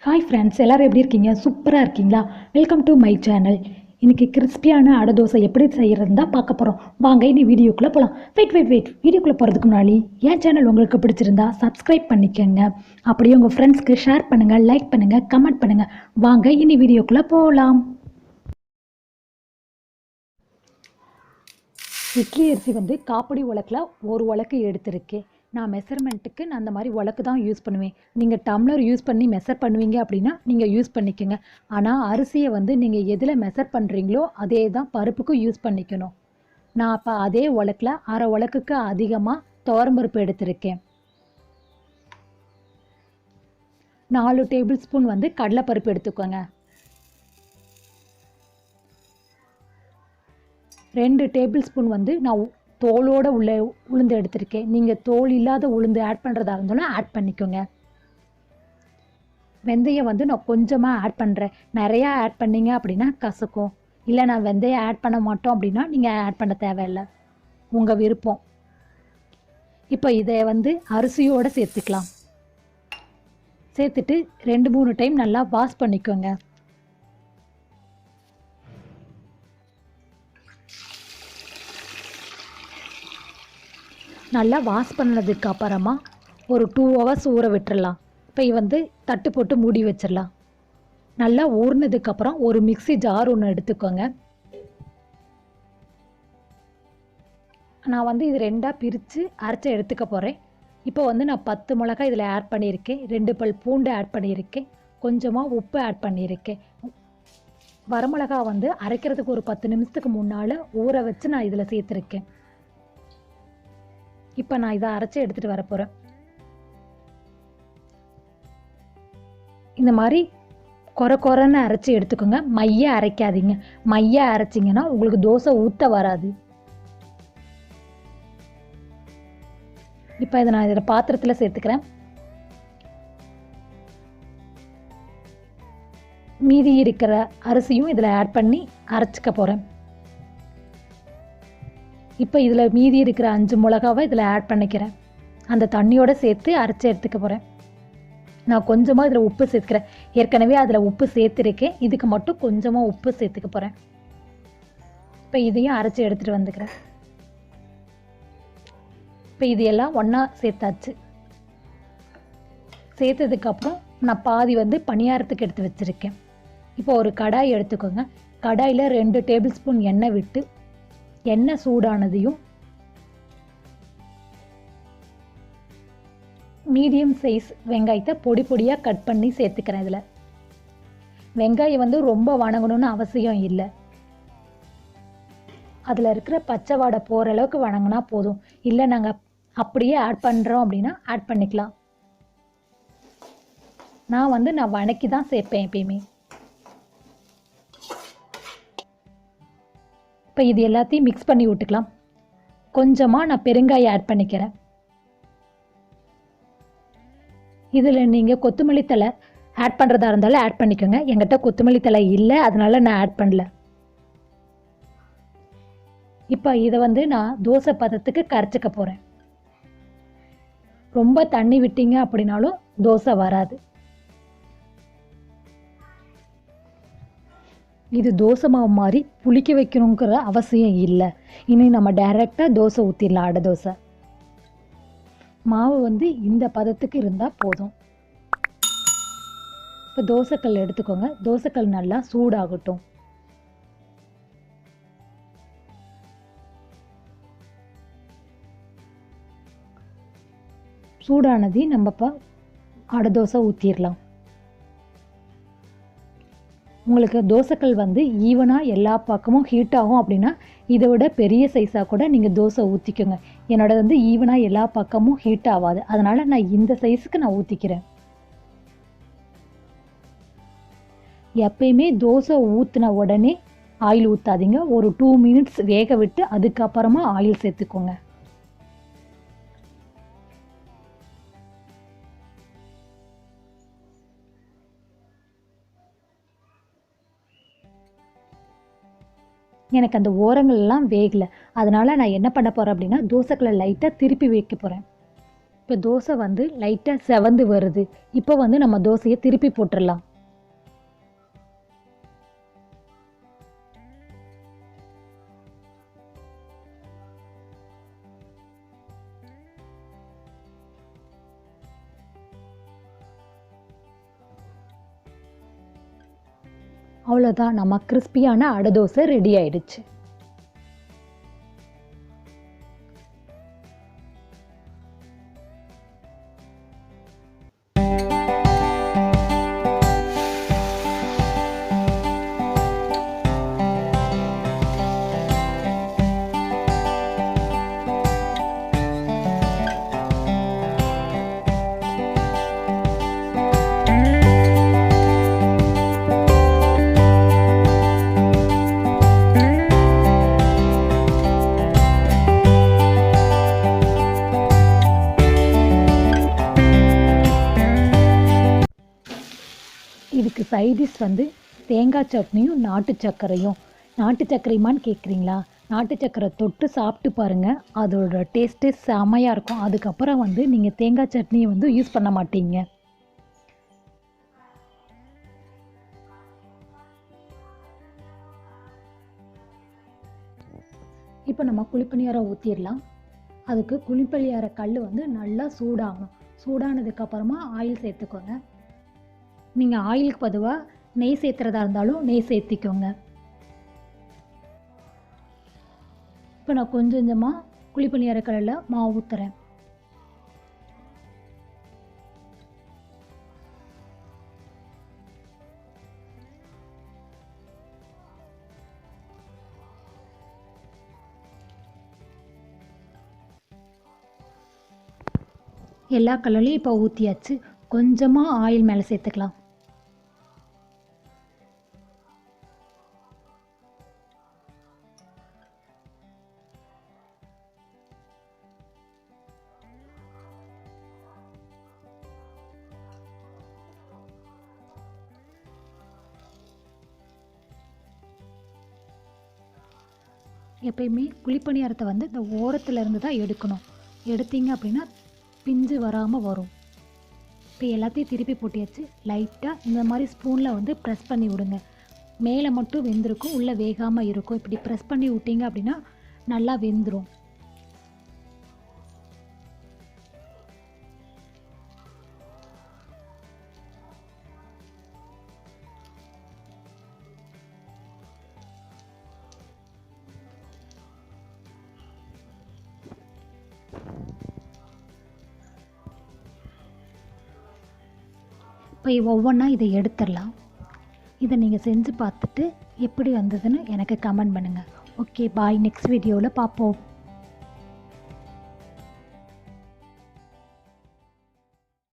Hi friends, எல்லோரும் எப்படி இருக்கீங்க? சூப்பராக இருக்கீங்களா? Welcome to my channel. இன்றைக்கி கிறிஸ்பியான அடை தோசை எப்படி செய்கிறதுன்னு தான் பார்க்க போகிறோம். வாங்க இனி வீடியோக்குள்ளே போகலாம். வெயிட் வீடியோக்குள்ளே போகிறதுக்கு முன்னாடி என் சேனல் உங்களுக்கு பிடிச்சிருந்தா சப்ஸ்கிரைப் பண்ணிக்கோங்க. அப்படியே உங்கள் ஃப்ரெண்ட்ஸ்க்கு ஷேர் பண்ணுங்கள், லைக் பண்ணுங்கள், கமெண்ட் பண்ணுங்கள். வாங்க இனி வீடியோக்குள்ளே போகலாம். இட்லி அரிசி வந்து காப்படி உலக்கில் ஒரு உலக்கு எடுத்திருக்கேன். நான் மெஷர்மெண்ட்டுக்கு நான் அந்த மாதிரி உலக்கு தான் யூஸ் பண்ணுவேன். நீங்கள் டம்ளர் யூஸ் பண்ணி மெஷர் பண்ணுவீங்க அப்படின்னா நீங்கள் யூஸ் பண்ணிக்கோங்க. ஆனால் அரிசியை வந்து நீங்கள் எதில் மெஷர் பண்ணுறீங்களோ அதே தான் பருப்புக்கும் யூஸ் பண்ணிக்கணும். நான் அப்போ அதே உலக்கில் அரை உலக்குக்கு அதிகமாக துவரம்பருப்பு எடுத்திருக்கேன். 4 டேபிள் ஸ்பூன் வந்து கடலைப்பருப்பு எடுத்துக்கோங்க. 2 டேபிள் ஸ்பூன் வந்து நான் தோலோடு உளுந்து எடுத்திருக்கேன். நீங்கள் தோல் இல்லாத உளுந்து ஆட் பண்ணுறதா இருந்தாலும் ஆட் பண்ணிக்கோங்க. வெந்தயம் வந்து நான் கொஞ்சமாக ஆட் பண்ணுறேன். நிறையா ஆட் பண்ணிங்க அப்படின்னா கசக்கும். இல்லை நான் வெந்தயம் ஆட் பண்ண மாட்டோம் அப்படின்னா நீங்கள் ஆட் பண்ண தேவையில்லை, உங்கள் விருப்பம். இப்போ இதை வந்து அரிசியோடு சேர்த்துக்கலாம். சேர்த்துட்டு 2-3 டைம் நல்லா வாஷ் பண்ணிக்கோங்க. நல்லா வாஷ் பண்ணதுக்கு அப்புறமா ஒரு 2 ஹவர்ஸ் ஊற விட்டுடலாம். இப்போ வந்து தட்டு போட்டு மூடி வச்சிடலாம். நல்லா ஊறினதுக்கப்புறம் ஒரு மிக்ஸி ஜார் ஒன்று எடுத்துக்கோங்க. நான் வந்து இது 2ஆக பிரித்து அரைச்சி எடுத்துக்க போகிறேன். இப்போ வந்து நான் 10 மிளகாய் இதில் ஆட் பண்ணியிருக்கேன். 2 பல் பூண்டு ஆட் பண்ணியிருக்கேன். கொஞ்சமாக உப்பு ஆட் பண்ணியிருக்கேன். வரமிளகா வந்து அரைக்கிறதுக்கு ஒரு 10 நிமிஷத்துக்கு முன்னால் ஊற வச்சு நான் இதில் சேர்த்துருக்கேன். இப்போ நான் இதை அரைச்சி எடுத்துகிட்டு வர போகிறேன். இந்த மாதிரி கொரன்னு அரைச்சி எடுத்துக்கோங்க. மைய அரைக்காதீங்க. மைய அரைச்சிங்கன்னா உங்களுக்கு தோசை ஊற்ற வராது. இப்போ இதை நான் இதில் பாத்திரத்தில் சேர்த்துக்கிறேன். மீதி இருக்கிற அரிசியும் இதில் ஆட் பண்ணி அரைச்சிக்க போகிறேன். இப்போ இதில் மீதி இருக்கிற 5 மிளகாவை இதில் ஆட் பண்ணிக்கிறேன். அந்த தண்ணியோடு சேர்த்து அரைச்சி எடுத்துக்க போகிறேன். நான் கொஞ்சமாக இதில் உப்பு சேர்த்துக்கிறேன். ஏற்கனவே அதில் உப்பு சேர்த்துருக்கேன். இதுக்கு மட்டும் கொஞ்சமாக உப்பு சேர்த்துக்க போகிறேன். இப்போ இதையும் அரைச்சி எடுத்துகிட்டு வந்துக்கிறேன். இப்போ இது எல்லாம் ஒன்றா சேர்த்தாச்சு. சேர்த்ததுக்கப்புறம் நான் பாதி வந்து பணியாரத்துக்கு எடுத்து வச்சுருக்கேன். இப்போ ஒரு கடாய் எடுத்துக்கோங்க. கடாயில் 2 டேபிள் ஸ்பூன் எண்ணெய் விட்டு எண்ணெய் சூடானதையும் மீடியம் சைஸ் வெங்காயத்தை பொடி பொடியாக கட் பண்ணி சேர்த்துக்கிறேன். இதில் வெங்காயம் வந்து ரொம்ப வணங்கணும்னு அவசியம் இல்லை. அதில் இருக்கிற பச்சை வாடை போகிற அளவுக்கு வணங்கினா போதும். இல்லை நாங்கள் அப்படியே ஆட் பண்ணுறோம் அப்படின்னா ஆட் பண்ணிக்கலாம். நான் வணக்கி தான் சேர்ப்பேன் எப்பயுமே. இப்போ இது எல்லாத்தையும் மிக்ஸ் பண்ணி விட்டுக்கலாம். கொஞ்சமாக நான் பெருங்காயம் ஆட் பண்ணிக்கிறேன். இதில் நீங்கள் கொத்தமல்லி தழை ஆட் பண்ணுறதா இருந்தாலும் ஆட் பண்ணிக்கோங்க. என்கிட்ட கொத்தமல்லி தழை இல்லை, அதனால நான் ஆட் பண்ணல. இப்போ இதை வந்து நான் தோசை பதத்துக்கு கரைச்சிக்க போகிறேன். ரொம்ப தண்ணி விட்டீங்க அப்படின்னாலும் தோசை வராது. இது தோசை மாவு மாதிரி புளிக்க வைக்கணுங்கிற அவசியம் இல்லை. இனி நம்ம டைரெக்டாக தோசை ஊற்றிடலாம். அடை தோசை மாவு வந்து இந்த பதத்துக்கு இருந்தால் போதும். இப்போ தோசைக்கல் எடுத்துக்கோங்க. தோசைக்கல் நல்லா சூடாகட்டும். சூடானதையும் நம்ம இப்போ அடை தோசை ஊற்றிடலாம். உங்களுக்கு தோசைக்கல் வந்து ஈவனாக எல்லா பக்கமும் ஹீட் ஆகும் அப்படின்னா இதை விட பெரிய சைஸாக கூட நீங்கள் தோசை ஊற்றிக்கோங்க. என்னோட வந்து ஈவனாக எல்லா பக்கமும் ஹீட் ஆகாது, அதனால் நான் இந்த சைஸுக்கு நான் ஊற்றிக்கிறேன். எப்பயுமே தோசை ஊற்றின உடனே ஆயில் ஊற்றாதீங்க. ஒரு 2 மினிட்ஸ் வேக விட்டு அதுக்கப்புறமா ஆயில் சேர்த்துக்கோங்க. எனக்கு அந்த ஓரங்கள்லாம் வேகலை, அதனால் நான் என்ன பண்ண போகிறேன் அப்படின்னா தோசைக்கல்லை லைட்டாக திருப்பி வைக்க போகிறேன். இப்போ தோசை வந்து லைட்டாக செவந்து வருது. இப்போ வந்து நம்ம தோசையை திருப்பி போட்டுடலாம். அவ்வளோதான், நம்ம கிறிஸ்பியான அடை தோசை ரெடி ஆயிடுச்சு. இதுக்கு சைடிஷ் வந்து தேங்காய் சட்னியும் நாட்டு சர்க்கரையும். நாட்டு சர்க்கரையுமான்னு கேட்குறீங்களா? நாட்டு சர்க்கரை தொட்டு சாப்பிட்டு பாருங்கள், அதோட டேஸ்ட்டே செமையாக இருக்கும். அதுக்கப்புறம் வந்து நீங்கள் தேங்காய் சட்னியை வந்து யூஸ் பண்ண மாட்டீங்க. இப்போ நம்ம குழிப்பணியாரம் ஊற்றிடலாம். அதுக்கு குழிப்பணியார கல் வந்து நல்லா சூடாகணும். சூடானதுக்கப்புறமா ஆயில் சேர்த்துக்கோங்க. நீங்கள் ஆயிலுக்கு பொதுவாக நெய் சேர்த்துறதா இருந்தாலும் நெய் சேர்த்திக்கோங்க. இப்போ நான் கொஞ்சம் கொஞ்சமாக குழிப்பணியார கல்லில் மாவு ஊற்றுறேன். எல்லா கல்லையும் இப்போ ஊற்றியாச்சு. கொஞ்சமாக ஆயில் மேலே சேர்த்துக்கலாம். எப்பயுமே குழிப்பணியாரத்தை வந்து இந்த ஓரத்தில் இருந்து தான் எடுக்கணும். எடுத்தீங்க அப்படின்னா பிஞ்சு வராமல் வரும். இப்போ எல்லாத்தையும் திருப்பி போட்டியாச்சு. லைட்டாக இந்த மாதிரி ஸ்பூனில் வந்து ப்ரெஸ் பண்ணி விடுங்க. மேலே மட்டும் வெந்திருக்கும், உள்ளே வேகாமல் இருக்கும். இப்படி ப்ரெஸ் பண்ணி விட்டீங்க அப்படின்னா நல்லா வெந்துடும். இப்போ ஒவ்வொன்றா இதை எடுத்துடலாம். இதை நீங்கள் செஞ்சு பார்த்துட்டு எப்படி வந்ததுன்னு எனக்கு கமெண்ட் பண்ணுங்கள். ஓகே, பாய். நெக்ஸ்ட் வீடியோவில் பார்ப்போம்.